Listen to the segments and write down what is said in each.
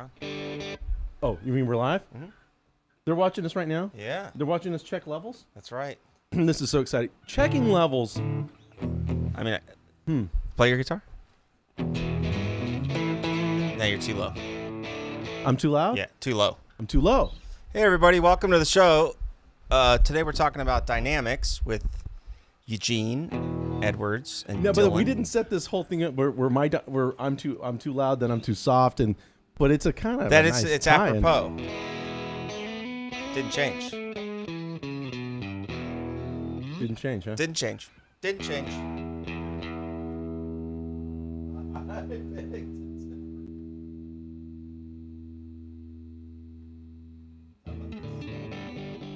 on. Oh, you mean we're live? Mm-hmm. They're watching us right now? Yeah. They're watching us check levels? That's right. This is so exciting. Checking levels. I mean, play your guitar? No, you're too low. I'm too loud? Yeah, too low. I'm too low. Hey, everybody. Welcome to the show. Today we're talking about dynamics with Eugene Edwards and No, Dylan. but we didn't set this whole thing up where I'm too loud, then I'm too soft, but it's a kind of That a it's nice it's tie-in. apropos. Didn't change. Didn't change, huh? Didn't change. Didn't change.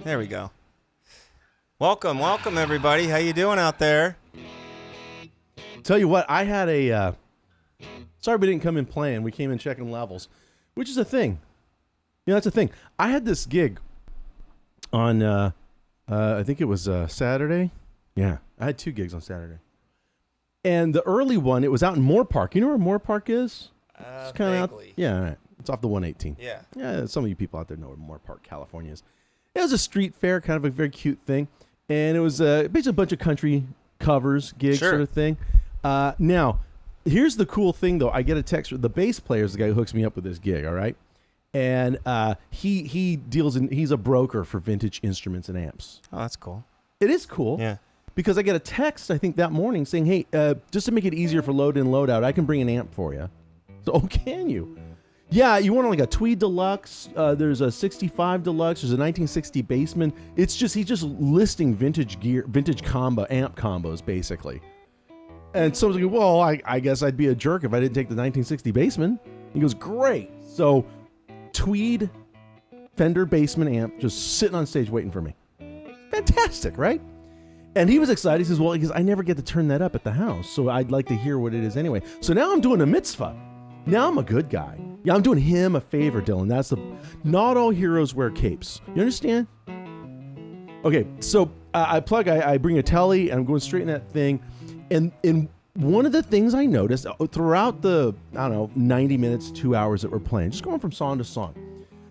There we go. Welcome everybody. How you doing out there? Tell you what, I had a sorry we didn't come in playing. We came in checking levels, which is a thing. You know, that's a thing. I had this gig on I think it was Saturday. Yeah, I had 2 gigs on Saturday. And the early one, it was out in Moore Park. You know where Moore Park is? It's kind of out. Yeah, right. It's off the 118. Yeah. Yeah, some of you people out there know where Moore Park, California is. It was a street fair, kind of a very cute thing. And it was basically a bunch of country covers, gigs sort of thing. Now, here's the cool thing, though. I get a text from the bass player, is the guy who hooks me up with this gig, all right? And he deals in, he's a broker for vintage instruments and amps. Oh, that's cool. It is cool. Yeah. Because I get a text, I think, that morning saying, hey, just to make it easier for load in, load out, I can bring an amp for you. So, oh, can you? Yeah, you want like a Tweed Deluxe. There's a 65 Deluxe. There's a 1960 Bassman. It's just, he's just listing vintage gear, vintage amp combos, basically. And someone's like, well, I guess I'd be a jerk if I didn't take the 1960 Bassman. He goes, great. So, Tweed Fender Bassman amp just sitting on stage waiting for me. Fantastic, right? And he was excited. He says, well, because I never get to turn that up at the house, so I'd like to hear what it is anyway. So now I'm doing a mitzvah. Now I'm a good guy. Yeah, I'm doing him a favor, Dylan. That's not all heroes wear capes. You understand? Okay, so I bring a telly, and I'm going straight in that thing. And one of the things I noticed throughout the, 90 minutes, 2 hours that we're playing, just going from song to song,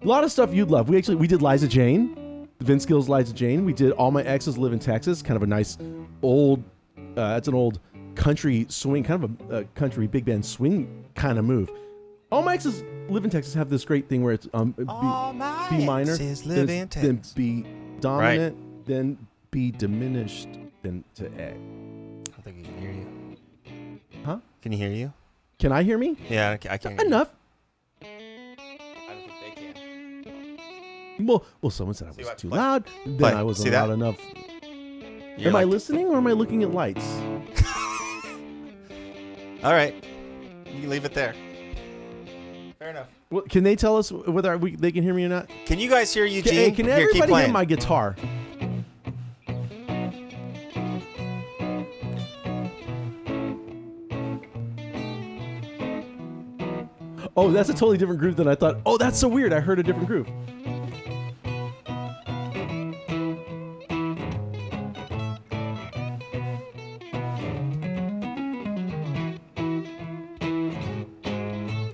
a lot of stuff you'd love. We did Liza Jane. Vince Gill's Liza Jane. We did All My Exes Live in Texas, kind of a nice old, that's an old country swing, kind of a country big band swing kind of move. All My Exes Live in Texas have this great thing where it's B minor, then B dominant, then B diminished, then to A. I don't think he can hear you. Huh? Can you hear you? Can I hear me? Yeah, I can hear Enough. You. I don't think they can. Well, someone said I was too loud. Then Play. I wasn't See that? loud enough. You're Am I listening or am I looking at lights? All right. You can leave it there. Fair enough. Well, can they tell us whether they can hear me or not? Can you guys hear Eugene? Hey, can Here, keep everybody playing. hear my guitar? Oh, that's a totally different groove than I thought. Oh, that's so weird. I heard a different groove.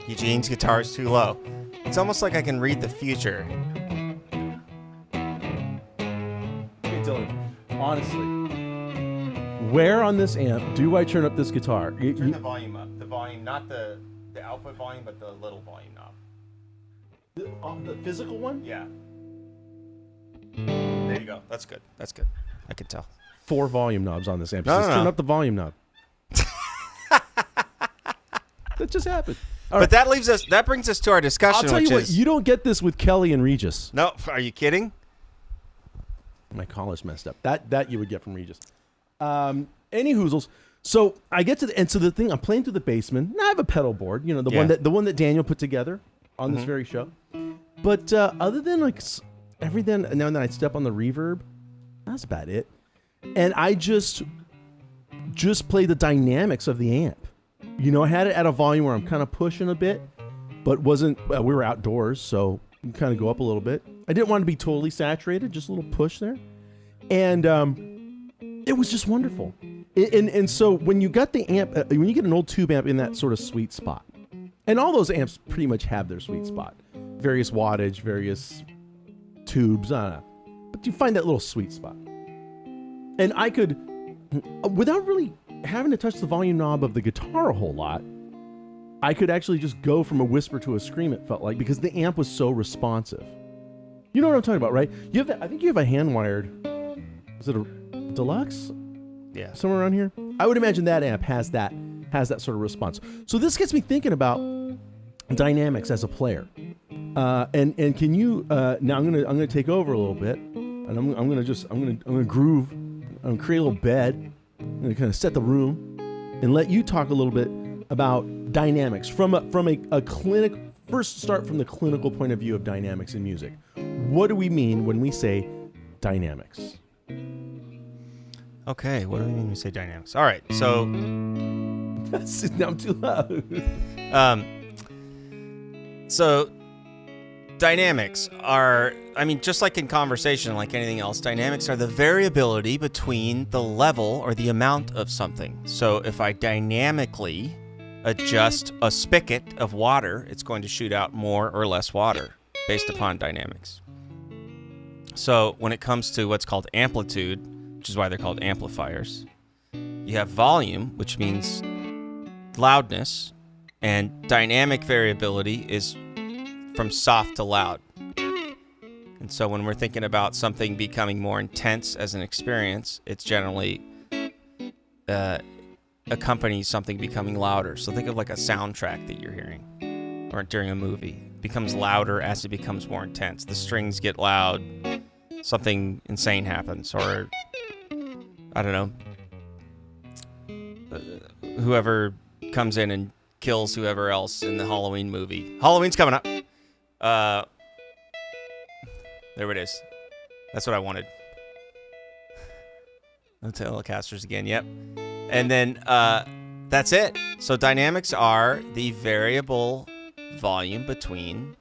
Eugene's guitar is too low. It's almost like I can read the future. Hey, Dylan, honestly, where on this amp do I turn up this guitar? Turn the volume up. The volume, not the output volume, but the little volume knob. The physical one? Yeah. There you go. That's good. That's good. I can tell. 4 volume knobs on this amp. No, Just no. turn up the volume knob. That just happened. But that brings us to our discussion. I'll tell you what, you don't get this with Kelly and Regis. No, are you kidding? My collar's messed up. That you would get from Regis. Any hoozles. So I get to the thing. I'm playing through the basement. I have a pedal board, the one that Daniel put together on this very show. But other than like every now and then I step on the reverb, that's about it. And I just play the dynamics of the amp. I had it at a volume where I'm kind of pushing a bit, but wasn't. We were outdoors, so you kind of go up a little bit. I didn't want to be totally saturated, just a little push there, and it was just wonderful. And so when you got the amp, when you get an old tube amp in that sort of sweet spot, And all those amps pretty much have their sweet spot. Various wattage, various tubes, but you find that little sweet spot. And I could, without really having to touch the volume knob of the guitar a whole lot, I could actually just go from a whisper to a scream, it felt like, because the amp was so responsive. You know what I'm talking about, right? You have that, I think you have a hand-wired, is it a Deluxe? Yeah. Somewhere around here? I would imagine that amp has that sort of response. So this gets me thinking about dynamics as a player. And can you now I'm gonna take over a little bit, and I'm gonna groove. I'm gonna create a little bed. I'm gonna kind of set the room, and let you talk a little bit about dynamics from a clinic. First, start from the clinical point of view of dynamics in music. What do we mean when we say dynamics? Okay, what do we mean when we say dynamics? All right, so Now I'm too loud. So dynamics are, I mean, just like in conversation, like anything else, dynamics are the variability between the level or the amount of something. So if I dynamically adjust a spigot of water, it's going to shoot out more or less water based upon dynamics. So when it comes to what's called amplitude, which is why they're called amplifiers, you have volume, which means loudness, and dynamic variability is from soft to loud. And so when we're thinking about something becoming more intense as an experience, it's generally accompanies something becoming louder. So think of like a soundtrack that you're hearing, or during a movie. It becomes louder as it becomes more intense. The strings get loud, something insane happens, or I don't know, whoever comes in and kills whoever else in the Halloween movie. Halloween's coming up. There it is. That's what I wanted. No Telecasters again. Yep. And then that's it. So dynamics are the variable volume between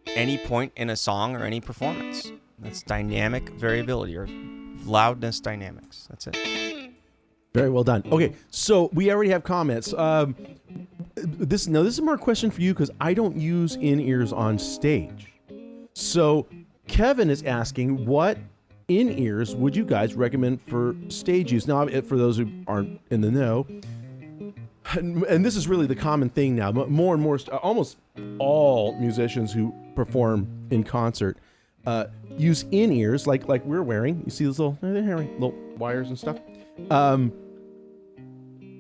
any point in a song or any performance. That's dynamic variability or loudness dynamics. That's it. Very well done. Okay, so we already have comments. This is more a question for you because I don't use in-ears on stage. So Kevin is asking, what in-ears would you guys recommend for stage use? Now, for those who aren't in the know, and this is really the common thing now, more and more, almost all musicians who perform in concert use in-ears like we're wearing. You see these little wires and stuff.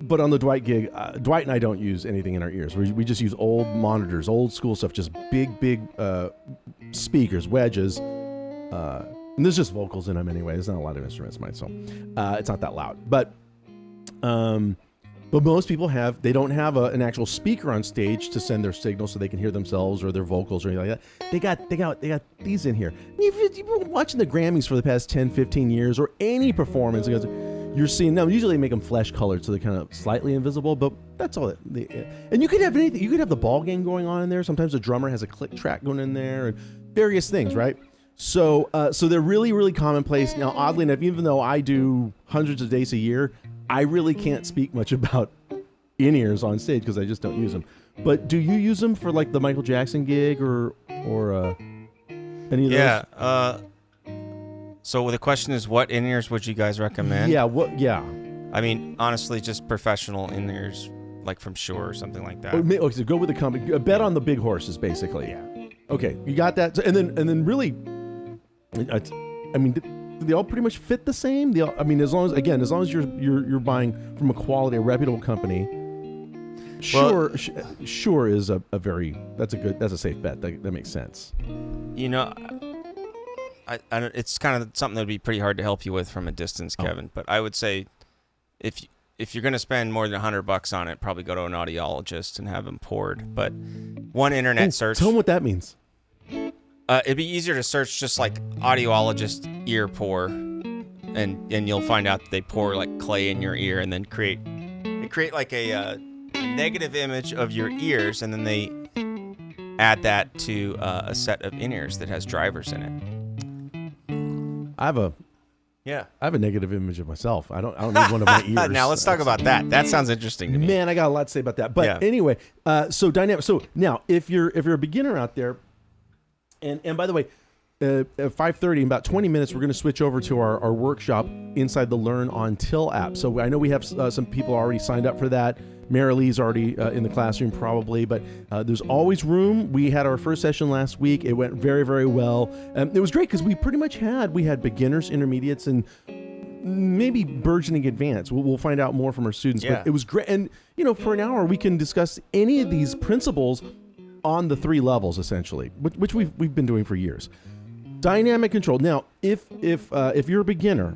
But on the Dwight gig, Dwight and I don't use anything in our ears. We just use old monitors, old school stuff, just big speakers, wedges. And there's just vocals in them anyway. There's not a lot of instruments, so it's not that loud. But most people they don't have an actual speaker on stage to send their signal so they can hear themselves or their vocals or anything like that. They got these in here. You've been watching the Grammys for the past 10, 15 years or any performance. You're seeing them. Usually they make them flesh colored so they're kind of slightly invisible, but that's all. And you could have anything. You could have the ball game going on in there. Sometimes the drummer has a click track going in there and various things, right? So they're really, really commonplace. Now, oddly enough, even though I do hundreds of days a year, I really can't speak much about in-ears on stage because I just don't use them. But do you use them for like the Michael Jackson gig or any of those? Yeah. So the question is, what in-ears would you guys recommend? Yeah. Yeah. I mean, honestly, just professional in-ears, like from Shure or something like that. Okay, so go with the company. A bet on the big horses, basically. Yeah. Okay, you got that. And then really, I mean, they all pretty much fit the same. As long as you're buying from a quality, a reputable company. Shure is that's a safe bet. That makes sense. You know, I it's kind of something that would be pretty hard to help you with from a distance, Kevin. But I would say, if you're going to spend more than $100 on it, probably go to an audiologist and have them poured. But one internet search. Tell them what that means. It'd be easier to search just like audiologist ear pour, and you'll find out that they pour like clay in your ear and then create like a negative image of your ears, and then they add that to a set of in-ears that has drivers in it. I have Yeah. I have a negative image of myself. I don't need one of my ears. Now let's talk about that. That sounds interesting to me. Man, I got a lot to say about that. But Yeah. anyway, so dynamic. So now, if you're a beginner out there, and by the way, at 5:30, in about 20 minutes, we're going to switch over to our workshop inside the Learn on Till app. So I know we have some people already signed up for that. Marilee's already in the classroom probably, but there's always room. We had our first session last week. It went very, very well. It was great because we pretty much had beginners, intermediates, and maybe burgeoning advanced. We'll find out more from our students, Yeah. but it was great. And, for an hour, we can discuss any of these principles on the 3 levels, essentially, which we've been doing for years. Dynamic control. Now, if you're a beginner,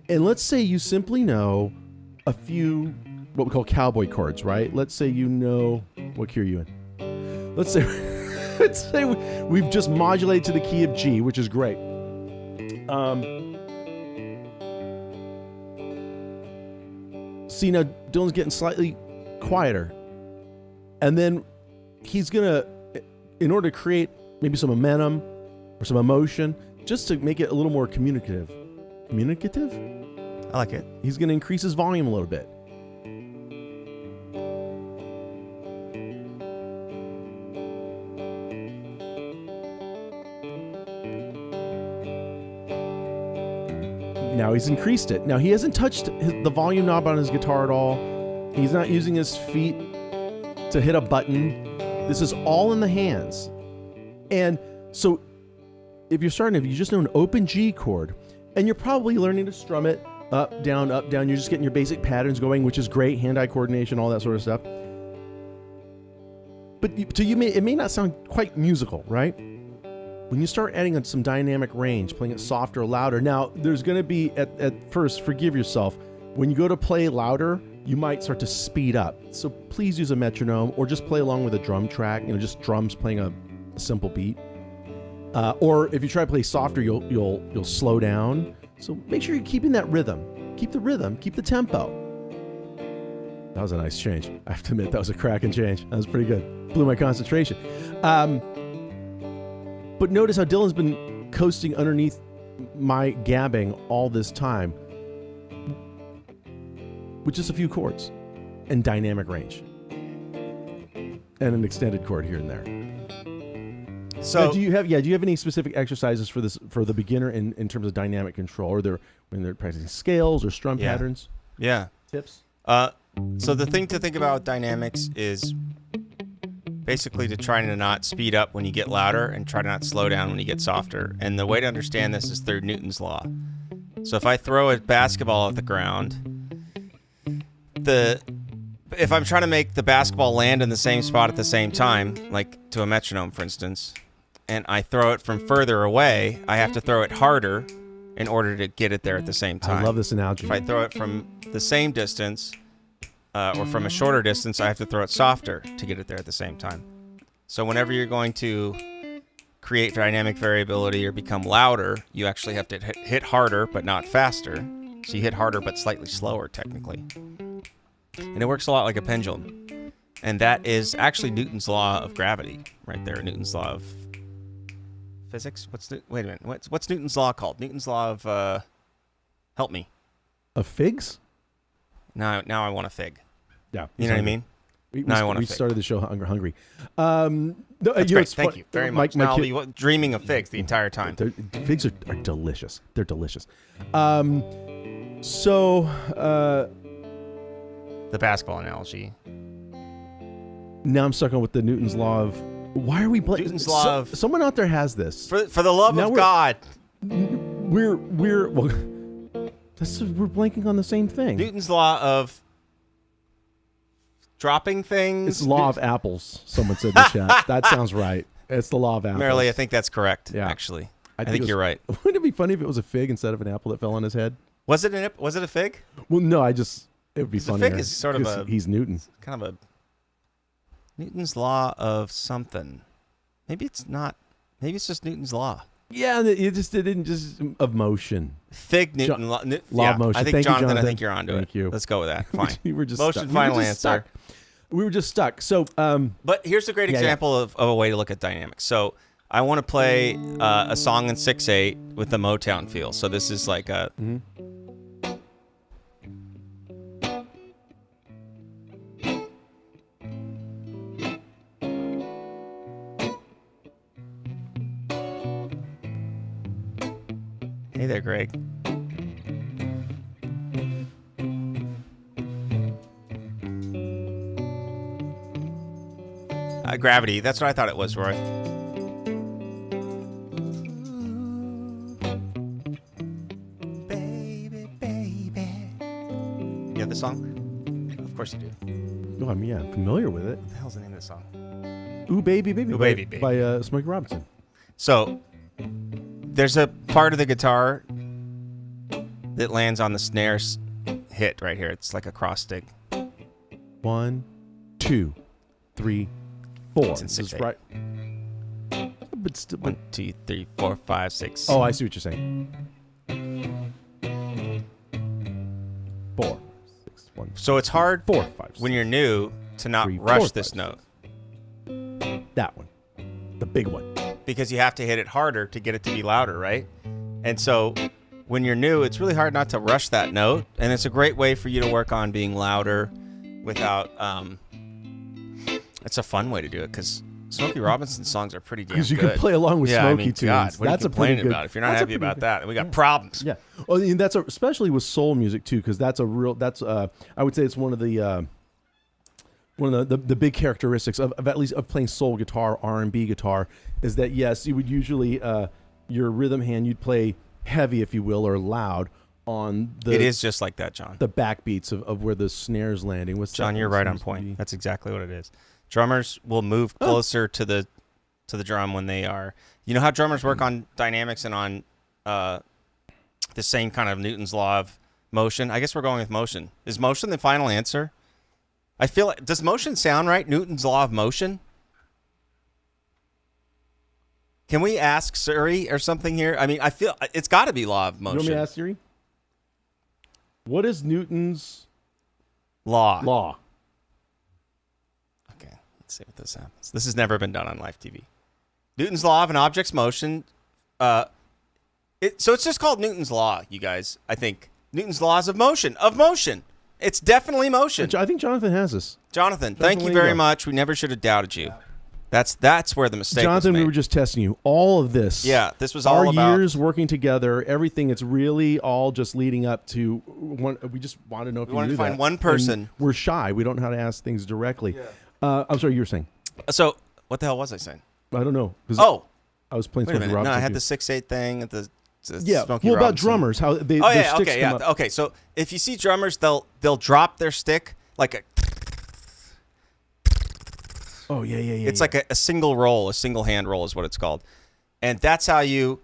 and let's say you simply know a few what we call cowboy chords, right? Let's say you know what key are you in? Let's say we've just modulated to the key of G, which is great. See, now Dylan's getting slightly quieter, and then he's gonna, in order to create maybe some momentum or some emotion, just to make it a little more communicative. Communicative? I like it. He's going to increase his volume a little bit. Now he's increased it. Now he hasn't touched the volume knob on his guitar at all. He's not using his feet to hit a button. This is all in the hands. And so if you just know an open G chord, and you're probably learning to strum it up, down, you're just getting your basic patterns going, which is great, hand-eye coordination, all that sort of stuff. But to you, it may not sound quite musical, right? When you start adding some dynamic range, playing it softer, louder. Now, there's going to be, at first, forgive yourself. When you go to play louder, you might start to speed up. So please use a metronome, or just play along with a drum track, just drums playing a simple beat. Or if you try to play softer, you'll slow down. So make sure you're keeping that rhythm. Keep the rhythm. Keep the tempo. That was a nice change. I have to admit, that was a cracking change. That was pretty good. Blew my concentration. But notice how Dylan's been coasting underneath my gabbing all this time with just a few chords and dynamic range and an extended chord here and there. So do you have any specific exercises for the beginner in terms of dynamic control, or when they're practicing scales or strum patterns? Yeah. Tips? So the thing to think about with dynamics is basically to try to not speed up when you get louder and try to not slow down when you get softer. And the way to understand this is through Newton's law. So if I throw a basketball at the ground, if I'm trying to make the basketball land in the same spot at the same time, like to a metronome, for instance, and I throw it from further away, I have to throw it harder in order to get it there at the same time. I love this analogy. If I throw it from the same distance or from a shorter distance, I have to throw it softer to get it there at the same time. So whenever you're going to create dynamic variability or become louder, you actually have to hit harder but not faster. So you hit harder but slightly slower, technically. And it works a lot like a pendulum. And that is actually Newton's law of gravity right there. Newton's law of physics? Wait a minute. What's Newton's law called? Newton's law of help me. Of figs? Now I want a fig. Yeah. You know what I mean? We started the show hungry. That's great. Thank you very much. Now I'll be dreaming of figs the entire time. Figs are delicious. They're delicious. The basketball analogy. Now I'm stuck on with the Newton's law of. Why are we playing? Newton's law of. Someone out there has this. For the love of God. We're blanking on the same thing. Newton's law of dropping things. It's the law of apples. Someone said in the chat. That sounds right. It's the law of apples. Marilee, I think that's correct. Yeah. Actually, I think you're right. Wouldn't it be funny if it was a fig instead of an apple that fell on his head? Was it a fig? Well, no. It would be funny. A fig is sort of he's Newton. Kind of a Newton's law of something. Maybe it's not. Maybe it's just Newton's law. Yeah, it didn't just of motion. Fig Newton law of motion. I think Jonathan. I think you're onto it. Thank you. Let's go with that. Fine. we were just motion. Stuck. Final answer. We were just stuck. So, but here's a great example of a way to look at dynamics. So, I want to play a song in 6/8 with the Motown feel. So this is like a. Hey there, Greg. Gravity. That's what I thought it was, Roy. Baby, baby. You have the song? Of course you do. No, I mean, yeah, I'm familiar with it. What the hell's the name of the song? Ooh, Baby, Baby. Ooh, Baby, Baby. By Smokey Robinson. So, there's a part of the guitar that lands on the snare hit right here. It's like a cross stick. 1, 2, 3, 4. It's in 6/8. Right. But still, 1, 2, 3, 4, 5, 6. oh, I see what you're saying. 4, 6, 1. So it's hard 4, 5, 6. when you're new to not 3, 4, rush 5, this 6. note That one. The big one. because you have to hit it harder to get it to be louder, right? And so when you're new, it's really hard not to rush that note, and it's a great way for you to work on being louder without. It's a fun way to do it because Smokey Robinson's songs are pretty damn good. Because you can play along with Smokey tunes. God, what That's are you a pretty complaining good. about? If you're not happy about that, then we got problems. Yeah. Well, and that's especially with soul music too, because that's a real. That's I would say it's one of the big characteristics of at least of playing soul guitar, R&B guitar, is that yes, you would usually your rhythm hand you'd play heavy, if you will, or loud on the. It is just like that, John. The backbeats of where the snare's landing. John, you're right on point. That's exactly what it is. Drummers will move closer to the drum when they are. You know how drummers work on dynamics and on the same kind of Newton's law of motion? I guess we're going with motion. Is motion the final answer? I feel like, does motion sound right? Newton's law of motion? Can we ask Siri or something here? I mean, I feel it's got to be law of motion. You want me to ask Siri? What is Newton's law? Okay, let's see what this happens. This has never been done on live TV. Newton's law of an object's motion. So it's just called Newton's law, you guys. I think Newton's laws of motion. It's definitely motion. I think Jonathan has this. Jonathan, thank you very much. We never should have doubted you. That's where the mistake Jonathan, was made. we were just testing you. All of this. Yeah, this was all our about years working together. Everything. It's really all just leading up to one. We just want to know if we you wanted knew to find that. one person. And we're shy. We don't know how to ask things directly. Yeah. I'm sorry. You were saying. So what the hell was I saying? I don't know. Oh, I was playing wait a Smokey minute. No, Robinson. I had the 6/8 thing at the yeah. Smokey Well, about Robinson. drummers, how they. Oh their yeah. sticks Okay. come Yeah. up. Okay. So if you see drummers, they'll drop their stick like a. Oh yeah. It's like a single roll, a single hand roll is what it's called, and that's how you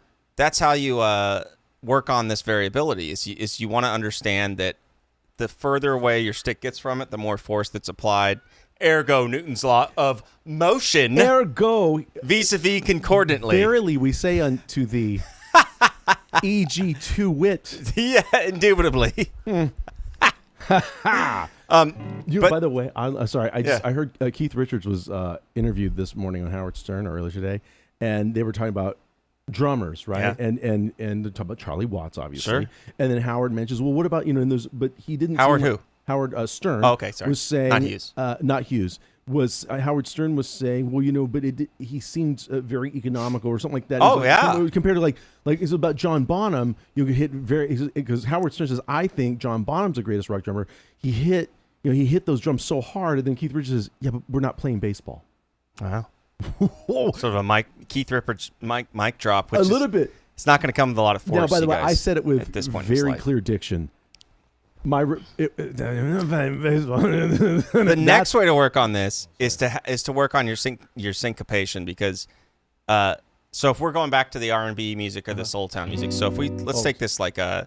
work on this variability. Is you want to understand that the further away your stick gets from it, the more force that's applied. Ergo, Newton's law of motion. Ergo, vis-a-vis concordantly. verily we say unto thee, e.g. to wit. Yeah, indubitably. By the way, I'm sorry. I heard Keith Richards was interviewed this morning on Howard Stern or earlier today, and they were talking about drummers, right? Yeah. And they're talking about Charlie Watts, obviously. Sure. And then Howard mentions, well, what about and there's, but he didn't. Howard seem who? like- Howard Stern. Oh, okay, sorry. Was saying Not Hughes. Not Hughes. Was Howard Stern was saying, well, but he seems very economical or something like that. Oh, He's yeah. Compared to like it's about John Bonham, you could hit because Howard Stern says, I think John Bonham's the greatest rock drummer. He hit those drums so hard, and then Keith Richards says, yeah, but we're not playing baseball. Wow. Sort of a Keith Richards mic drop. Which a little bit. It's not going to come with a lot of force. Now, by the way, guys, I said it with at this point in his very life. clear diction. The next way to work on this is to work on your syncopation because, so if we're going back to the R&B music or the Soul Town music, so if let's take this like a.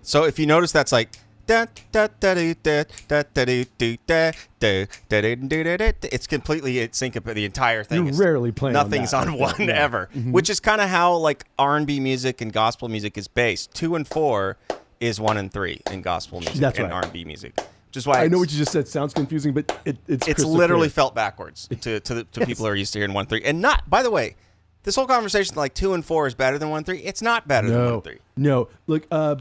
So if you notice, that's like It's completely in sync. The entire thing. You're rarely playing. Nothing's on, on one ever, which is kind of how like R&B music and gospel music is based. 2 and 4 is 1 and 3 in gospel music and R&B music. Which is why I know what you just said sounds confusing, but it's literally felt backwards to people who are used to hearing 1 3. And not, by the way, this whole conversation like 2 and 4 is better than 1 3. It's not better than 1 3. No, look, no,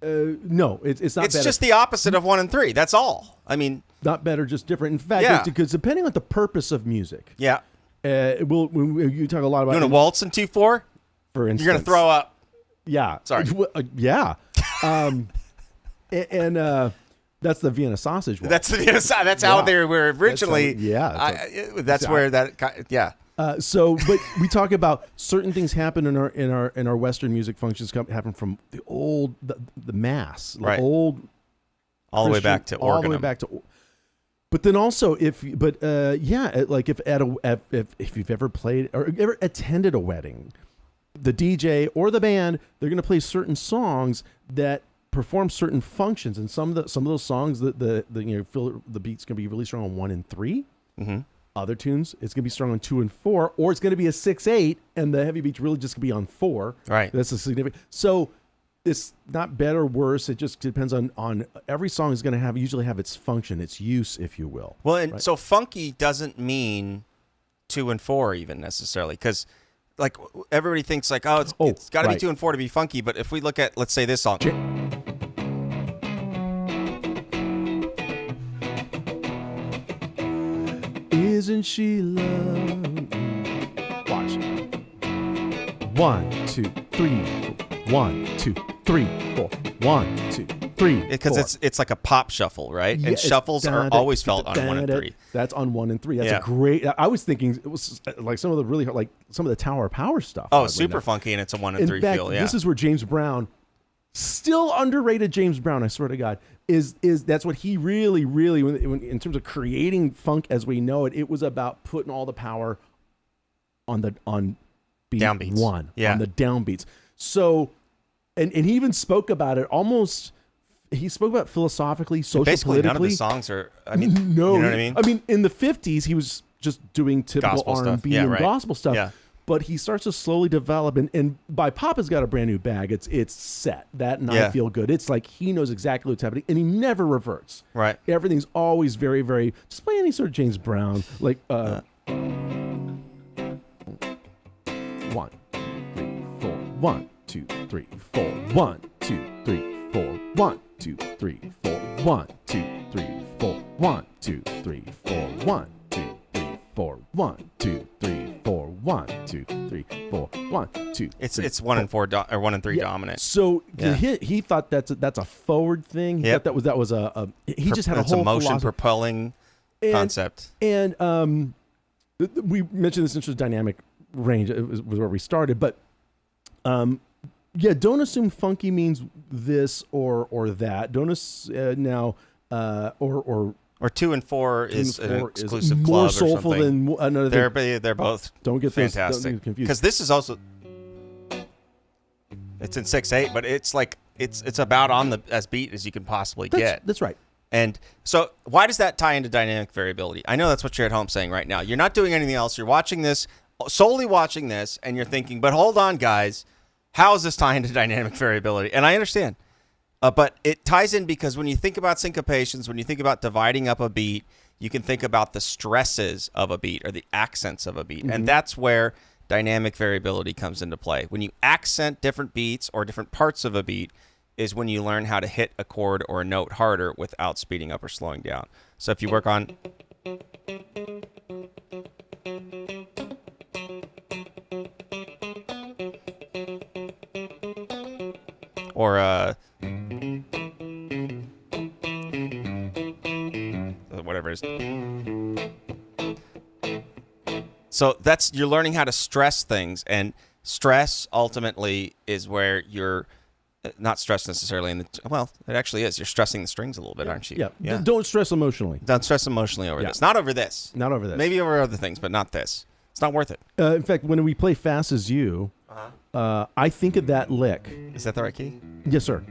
it's not. It's better. just the opposite of 1 and 3. That's all. I mean, not better, just different. In fact, because depending on the purpose of music, you talk a lot about. You want to waltz in 2 4? For instance, you're gonna throw up. Yeah. Sorry. Yeah. And that's the Vienna sausage waltz. That's the Vienna sausage. That's how they were originally. That's where that. Yeah. But we talk about certain things happen in our Western music functions happen from the old the mass, right? Old, all the way back to organ. All the way back to. But then also, if you've ever played or ever attended a wedding, the DJ or the band, they're going to play certain songs that perform certain functions, and some of those songs the beat's going to be really strong on 1 and 3. Mm-hmm. Other tunes, it's going to be strong on 2 and 4, or it's going to be a 6/8, and the heavy beat's really just going to be on 4. Right. That's a significant. So it's not better or worse. It just depends on every song is going to usually have its function, its use, if you will. Well, and so funky doesn't mean 2 and 4 even necessarily, because like everybody thinks like, it's got to be 2 and 4 to be funky. But if we look at, let's say this song. Isn't she lovely? Watch. 1 2 3 1 2 3 4 1 2 3. Because it's like a pop shuffle, right? And shuffles are always felt on 1 and 3. That's on 1 and 3. That's a great. I was thinking it was like some of the really like some of the Tower Power stuff. Oh, super funky, and it's a 1 and 3 feel. Yeah. This is where James Brown, still underrated James Brown, I swear to God, is that's what he really when in terms of creating funk as we know it, it was about putting all the power on beat downbeats. 1 on the downbeats. So and he even spoke about it almost. He spoke about philosophically, social, basically politically. None of the songs are. I mean, no, you know what I mean. I mean, in the 50s, he was just doing typical R&B and gospel stuff. Yeah. But he starts to slowly develop, and by Papa's Got a Brand New Bag, it's set. That and I Feel Good. It's like he knows exactly what's happening, and he never reverts. Right. Everything's always very, very. Just play any sort of James Brown, like 1 3 4 1 2 3 4 1 2 3 4 1 2 3 4 1 2 3 4 1 2 3 4 1 2 3 4 1 2 3 4 1 2 3 4 1 2. It's 1 and 4 or 1 and 3 dominant. So he thought that's a forward thing. He thought that was a he just had a whole motion philosophy. propelling concept. And we mentioned this into dynamic range. It was where we started, but don't assume funky means this or that. Don't now or 2 and 4 is an exclusive club more or soulful something. than another. They're both don't get fantastic. Don't get confused. Because this is also it's in 6/8, but it's like it's about on the as beat as you can possibly get. That's right. And so why does that tie into dynamic variability? I know that's what you're at home saying right now. You're not doing anything else. You're watching this, solely watching this, and you're thinking, but hold on, guys. How is this tie into dynamic variability? And I understand. But it ties in because when you think about syncopations, when you think about dividing up a beat, you can think about the stresses of a beat or the accents of a beat. Mm-hmm. And that's where dynamic variability comes into play. When you accent different beats or different parts of a beat is when you learn how to hit a chord or a note harder without speeding up or slowing down. So if you work on... or whatever it is. So you're learning how to stress things, and stress ultimately is where you're not stressed necessarily it actually is. You're stressing the strings a little bit, aren't you? Yeah. Don't stress emotionally. Don't stress emotionally over this. Not over this. Not over this. Maybe over other things, but not this. It's not worth it. In fact, when we play Fast as You, I think of that lick. Is that the right key? Yes, sir.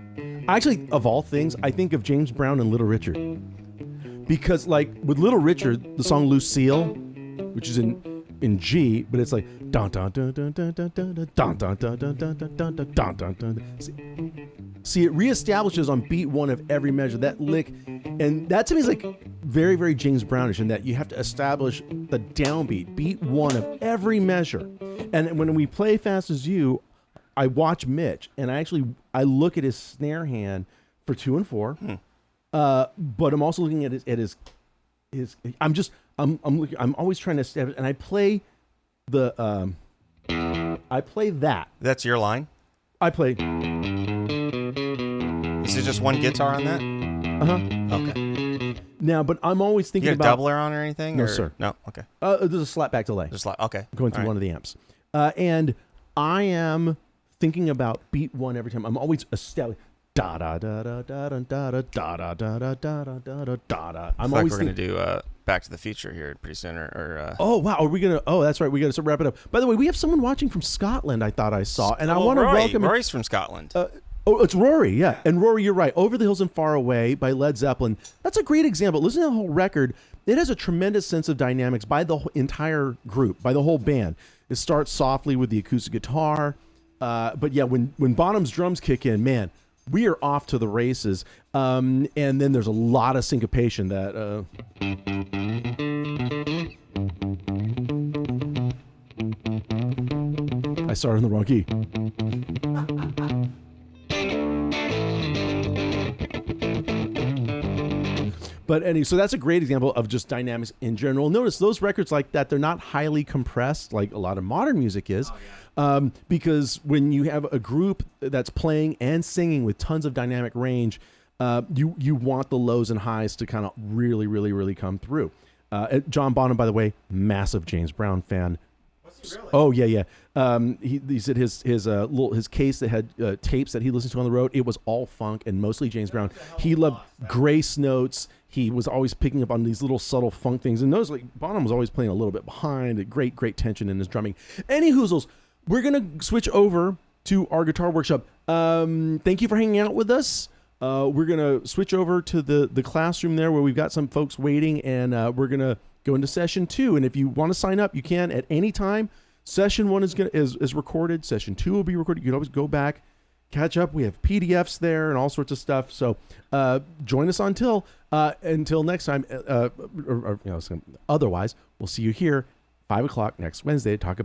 Actually, of all things, I think of James Brown and Little Richard. Because, like, with Little Richard, the song Lucille, which is in G, but it's like dun dun dun dun dun dun dun dun dun dun dun dun dun dun dun dun dun. See, it reestablishes on beat one of every measure that lick, and that to me is like very, very James Brownish in that you have to establish the downbeat, beat one of every measure. And when we play Fast as You, I watch Mitch, and I look at his snare hand for 2 and 4, but I'm also looking at his. I'm always trying to establish, and I play the. I play that. That's your line? I play. Is it just one guitar on that? Okay. Now, but I'm always thinking You got about a doubler on or anything? No, or? sir. No. Okay. There's a slapback delay. Just like okay. Going through one of the amps, and I am thinking about beat one every time. I'm always establishing. Da da da da da da da da da da da da da da da da. I'm always we're gonna do Back to the Future here pretty soon, or Oh wow, are we gonna? Oh, that's right. We gotta wrap it up. By the way, we have someone watching from Scotland. I thought I saw, and I want to welcome. Rory's from Scotland. It's Rory, yeah. And Rory, you're right. Over the Hills and Far Away by Led Zeppelin. That's a great example. Listen to the whole record. It has a tremendous sense of dynamics by the entire group, by the whole band. It starts softly with the acoustic guitar, but yeah, when Bonham's drums kick in, man. We are off to the races, and then there's a lot of syncopation that. I started in the wrong key. But anyway, so that's a great example of just dynamics in general. Notice those records like that, they're not highly compressed like a lot of modern music is. Because when you have a group that's playing and singing with tons of dynamic range, you want the lows and highs to kind of really, really, really come through. John Bonham, by the way, massive James Brown fan. Was he really? Oh yeah. He said his case that had tapes that he listened to on the road, it was all funk and mostly James Brown. He loved grace notes. He was always picking up on these little subtle funk things, and those, like, Bonham was always playing a little bit behind. Great tension in his drumming. Any hoozles, we're gonna switch over to our guitar workshop. Thank you for hanging out with us. We're gonna switch over to the classroom there where we've got some folks waiting, and we're gonna go into session 2. And if you want to sign up, you can at any time. Session 1 is recorded. Session 2 will be recorded. You can always go back, catch up. We have PDFs there and all sorts of stuff. So join us until next time. Otherwise, we'll see you here 5 o'clock next Wednesday to talk about